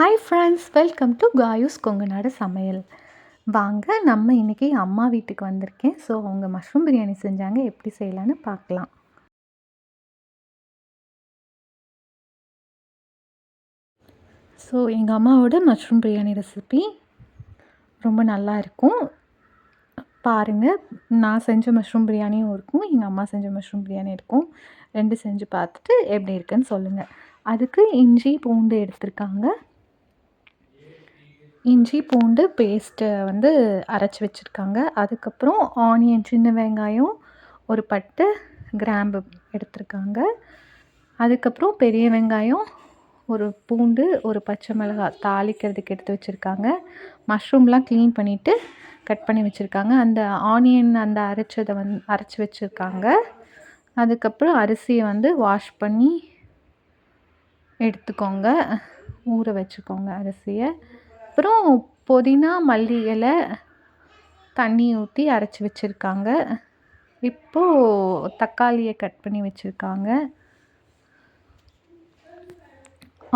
Hi friends, welcome to Kayu's Kongunadu சமையல். வாங்க, நம்ம இன்றைக்கி அம்மா வீட்டுக்கு வந்திருக்கேன். ஸோ அவங்க மஷ்ரூம் பிரியாணி செஞ்சாங்க, எப்படி செய்யலான்னு பார்க்கலாம். ஸோ எங்கள் அம்மாவோட மஷ்ரூம் பிரியாணி ரெசிபி ரொம்ப நல்லா இருக்கும். பாருங்கள், நான் செஞ்ச மஷ்ரூம் பிரியாணியும் இருக்கும், எங்கள் அம்மா செஞ்ச மஷ்ரூம் பிரியாணி இருக்கும். ரெண்டு செஞ்சு பார்த்துட்டு எப்படி இருக்குன்னு சொல்லுங்கள். அதுக்கு இஞ்சி பூண்டு எடுத்திருக்காங்க. இஞ்சி பூண்டு பேஸ்ட்டை வந்து அரைச்சி வச்சுருக்காங்க. அதுக்கப்புறம் ஆனியன், சின்ன வெங்காயம், ஒரு பட்டை, கிராம்பு எடுத்திருக்காங்க. அதுக்கப்புறம் பெரிய வெங்காயம், ஒரு பூண்டு, ஒரு பச்சை மிளகாய் தாளிக்கிறதுக்கு எடுத்து வச்சுருக்காங்க. மஷ்ரூம்லாம் க்ளீன் பண்ணிவிட்டு கட் பண்ணி வச்சுருக்காங்க. அந்த ஆனியன் அந்த அரைச்சதை அரைச்சி வச்சுருக்காங்க. அதுக்கப்புறம் அரிசியை வந்து வாஷ் பண்ணி எடுத்துக்கோங்க, ஊற வச்சுக்கோங்க அரிசியை. அப்புறம் புதினா, மல்லி இலை, தண்ணி ஊற்றி அரைச்சி வச்சுருக்காங்க. இப்போது தக்காளியை கட் பண்ணி வச்சுருக்காங்க.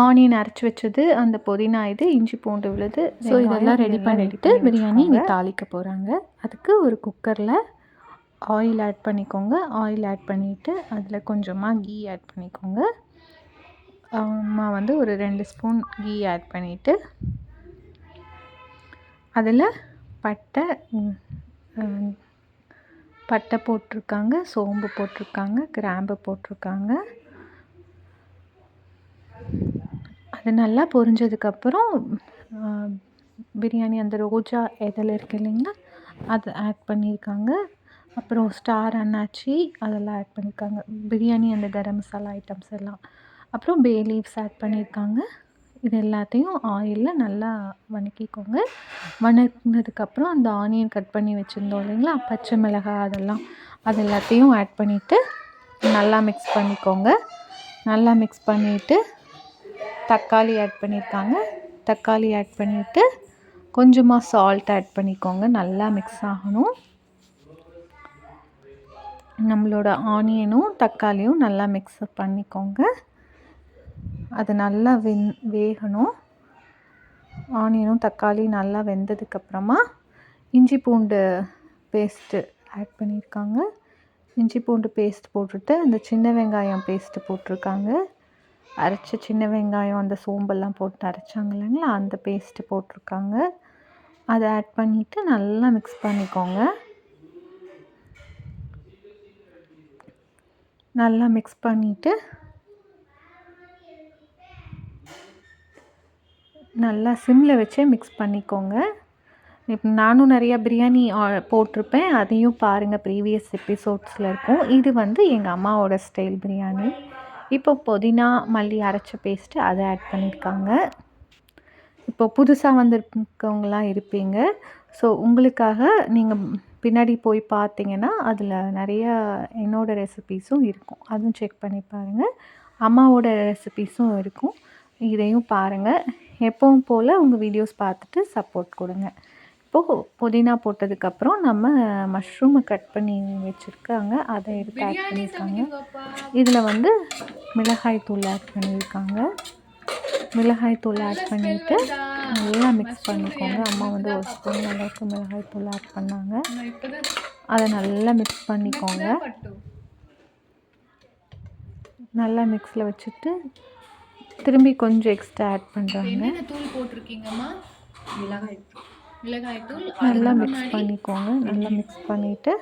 ஆனியன் அரைச்சி வச்சது, அந்த புதினா இது, இஞ்சி பூண்டு விழுது. ஸோ இதெல்லாம் ரெடி பண்ணிவிட்டு பிரியாணி இங்கே தாளிக்க போகிறாங்க. அதுக்கு ஒரு குக்கரில் ஆயில் ஆட் பண்ணிக்கோங்க. ஆயில் ஆட் பண்ணிவிட்டு அதில் கொஞ்சமாக கீ ஆட் பண்ணிக்கோங்க. அம்மா வந்து ஒரு 2 ஸ்பூன் கீ ஆட் பண்ணிவிட்டு அதில் பட்டை போட்டிருக்காங்க, சோம்பு போட்டிருக்காங்க, கிராம்பு போட்டிருக்காங்க. அது நல்லா பொரிஞ்சதுக்கப்புறம் பிரியாணி அந்த ரோஜா இதில் இருக்குது இல்லைங்களா, அது ஆட் பண்ணியிருக்காங்க. அப்புறம் ஸ்டார் அன்னாச்சி அதெல்லாம் ஆட் பண்ணியிருக்காங்க. பிரியாணி அந்த கரம் மசாலா ஐட்டம்ஸ் எல்லாம். அப்புறம் பே லீவ்ஸ் ஆட் பண்ணியிருக்காங்க. இது எல்லாத்தையும் ஆயிலில் நல்லா வதக்கிக்கோங்க. வதக்கினதுக்கப்புறம் அந்த ஆனியன் கட் பண்ணி வச்சுருந்தோம் இல்லைங்களா, பச்சை மிளகாய் அதெல்லாம், அது எல்லாத்தையும் ஆட் பண்ணிவிட்டு நல்லா மிக்ஸ் பண்ணிக்கோங்க. நல்லா மிக்ஸ் பண்ணிவிட்டு தக்காளி ஆட் பண்ணியிருக்காங்க. தக்காளி ஆட் பண்ணிவிட்டு கொஞ்சமாக சால்ட் ஆட் பண்ணிக்கோங்க. நல்லா மிக்ஸ் ஆகணும். நம்மளோட ஆனியனும் தக்காளியும் நல்லா மிக்ஸ் பண்ணிக்கோங்க. அது நல்லா வேகணும். ஆனியனும் தக்காளி நல்லா வெந்ததுக்கப்புறமா இஞ்சி பூண்டு பேஸ்ட்டு ஆட் பண்ணியிருக்காங்க. இஞ்சி பூண்டு பேஸ்ட் போட்டுட்டு அந்த சின்ன வெங்காயம் பேஸ்ட்டு போட்டிருக்காங்க. அரைச்ச சின்ன வெங்காயம், அந்த சோம்பெல்லாம் போட்டு அரைச்சாங்க இல்லைங்களா, அந்த பேஸ்ட்டு போட்டிருக்காங்க. அதை ஆட் பண்ணிவிட்டு நல்லா மிக்ஸ் பண்ணிக்கோங்க. நல்லா மிக்ஸ் பண்ணிவிட்டு நல்லா சிம்மில் வச்சே மிக்ஸ் பண்ணிக்கோங்க. இப்போ நானும் நிறையா பிரியாணி போட்டிருப்பேன், அதையும் பாருங்கள், ப்ரீவியஸ் எபிசோட்ஸில் இருக்கும். இது வந்து எங்கள் அம்மாவோட ஸ்டைல் பிரியாணி. இப்போ புதினா மல்லி அரைச்ச பேஸ்ட்டு அதை ஆட் பண்ணியிருக்காங்க. இப்போ புதுசாக வந்திருக்கவங்களாம் இருப்பீங்க. ஸோ உங்களுக்காக நீங்கள் பின்னாடி போய் பார்த்தீங்கன்னா அதில் நிறையா என்னோடய ரெசிபீஸும் இருக்கும், அதுவும் செக் பண்ணி பாருங்கள். அம்மாவோட ரெசிபீஸும் இருக்கும், இதையும் பாருங்கள். எப்பவும் போல் உங்கள் வீடியோஸ் பார்த்துட்டு சப்போர்ட் கொடுங்க. இப்போது புதினா போட்டதுக்கப்புறம் நம்ம மஷ்ரூமை கட் பண்ணி வச்சுருக்காங்க, அதை எடுத்து ஆட் பண்ணியிருக்காங்க. இதில் வந்து மிளகாய் தூள் ஆட் பண்ணியிருக்காங்க. மிளகாய் தூள் ஆட் பண்ணிவிட்டு நல்லா மிக்ஸ் பண்ணிக்கோங்க. அம்மா வந்து ஒரு ஸ்பூன் அளவுக்கு மிளகாய் தூள் ஆட் பண்ணாங்க. அதை நல்லா மிக்ஸ் பண்ணிக்கோங்க. நல்லா மிக்ஸில் வச்சுட்டு திரும்பி கொஞ்சம் எக்ஸ்ட்ரா ஆட் பண்ணுறாங்க. தூள் போட்டிருக்கீங்கம்மா, மிளகாய் தூள். நல்லா மிக்ஸ் பண்ணிக்கோங்க. நல்லா மிக்ஸ் பண்ணிவிட்டு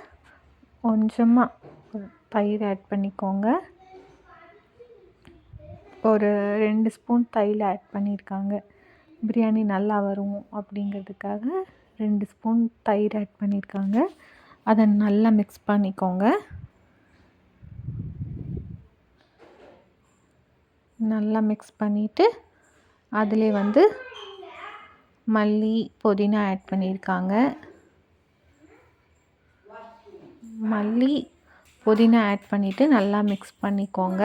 கொஞ்சமாக தயிர் ஆட் பண்ணிக்கோங்க. ஒரு 2 ஸ்பூன் தயிர் ஆட் பண்ணியிருக்காங்க. பிரியாணி நல்லா வரும் அப்படிங்கிறதுக்காக 2 ஸ்பூன் தயிர் ஆட் பண்ணியிருக்காங்க. அதை நல்லா மிக்ஸ் பண்ணிக்கோங்க. நல்லா மிக்ஸ் பண்ணிவிட்டு அதிலே வந்து மல்லி, புதினா ஆட் பண்ணியிருக்காங்க. மல்லி, புதினா ஆட் பண்ணிவிட்டு நல்லா மிக்ஸ் பண்ணிக்கோங்க.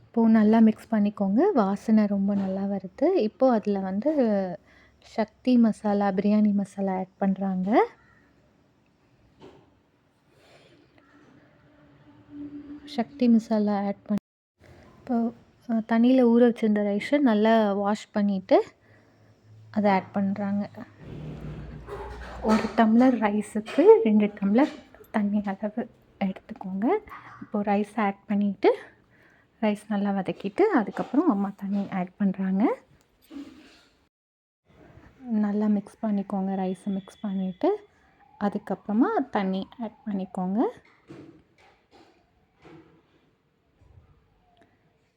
இப்போது நல்லா மிக்ஸ் பண்ணிக்கோங்க. வாசனை ரொம்ப நல்லா வருது. இப்போது அதில் வந்து சக்தி மசாலா, பிரியாணி மசாலா ஆட் பண்ணுறாங்க. சக்தி மசாலா ஆட் பண்ணி இப்போ தண்ணியில் ஊற வச்சிருந்த ரைஸை நல்லா வாஷ் பண்ணிவிட்டு அதை ஆட் பண்ணுறாங்க. 1 டம்ளர் ரைஸுக்கு 2 டம்ளர் தண்ணி அளவு எடுத்துக்கோங்க. இப்போது ரைஸ் ஆட் பண்ணிவிட்டு ரைஸ் நல்லா வதக்கிட்டு அதுக்கப்புறம் அம்மா தண்ணி ஆட் பண்ணுறாங்க. நல்லா மிக்ஸ் பண்ணிக்கோங்க. ரைஸை மிக்ஸ் பண்ணிவிட்டு அதுக்கப்புறமா தண்ணி ஆட் பண்ணிக்கோங்க.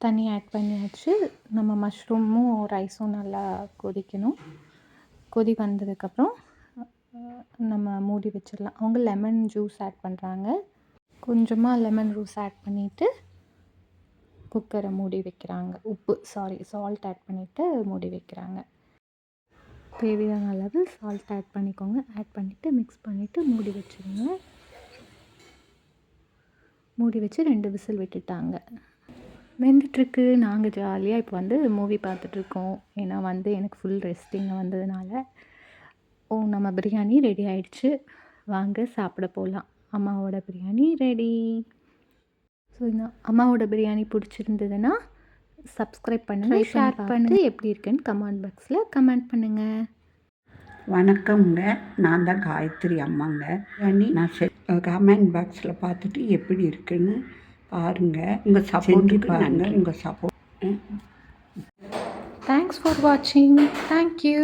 தண்ணி ஆட் பண்ணியாச்சு. நம்ம மஷ்ரூமும் ரைஸும் நல்லா கொதிக்கணும். கொதி வந்ததுக்கப்புறம் நம்ம மூடி வச்சிடலாம். அவங்க லெமன் ஜூஸ் ஆட் பண்ணுறாங்க. கொஞ்சமாக லெமன் ஜூஸ் ஆட் பண்ணிவிட்டு குக்கரை மூடி வைக்கிறாங்க. சால்ட் ஆட் பண்ணிவிட்டு மூடி வைக்கிறாங்க. தேவையான அளவு சால்ட் ஆட் பண்ணிக்கோங்க. ஆட் பண்ணிவிட்டு மிக்ஸ் பண்ணிவிட்டு மூடி வச்சுருங்க. மூடி வச்சு 2 விசில் விட்டுட்டாங்க. வெந்துட்டுருக்கு. நாங்கள் ஜாலியாக இப்போ வந்து மூவி பார்த்துட்ருக்கோம். ஏன்னா வந்து எனக்கு ஃபுல் ரெஸ்டிங்கில் வந்ததுனால. நம்ம பிரியாணி ரெடி ஆயிடுச்சு. வாங்க சாப்பிட போகலாம். அம்மாவோட பிரியாணி ரெடி. ஸோ இந்த அம்மாவோட பிரியாணி பிடிச்சிருந்ததுன்னா சப்ஸ்கிரைப் பண்ணுங்கள், ஷேர் பண்ணுங்கள். எப்படி இருக்குன்னு கமெண்ட் பாக்ஸில் கமெண்ட் பண்ணுங்கள். வணக்கங்க, நான் தான் காயத்ரி அம்மாங்க. நான் கமெண்ட் பாக்ஸில் பார்த்துட்டு எப்படி இருக்குன்னு பாருங்கள். உங்கள் சப்போர்ட்டுக்கு பாருங்கள். உங்கள் சப்போர்ட். தேங்க்ஸ் ஃபார் வாட்சிங். தேங்க்யூ.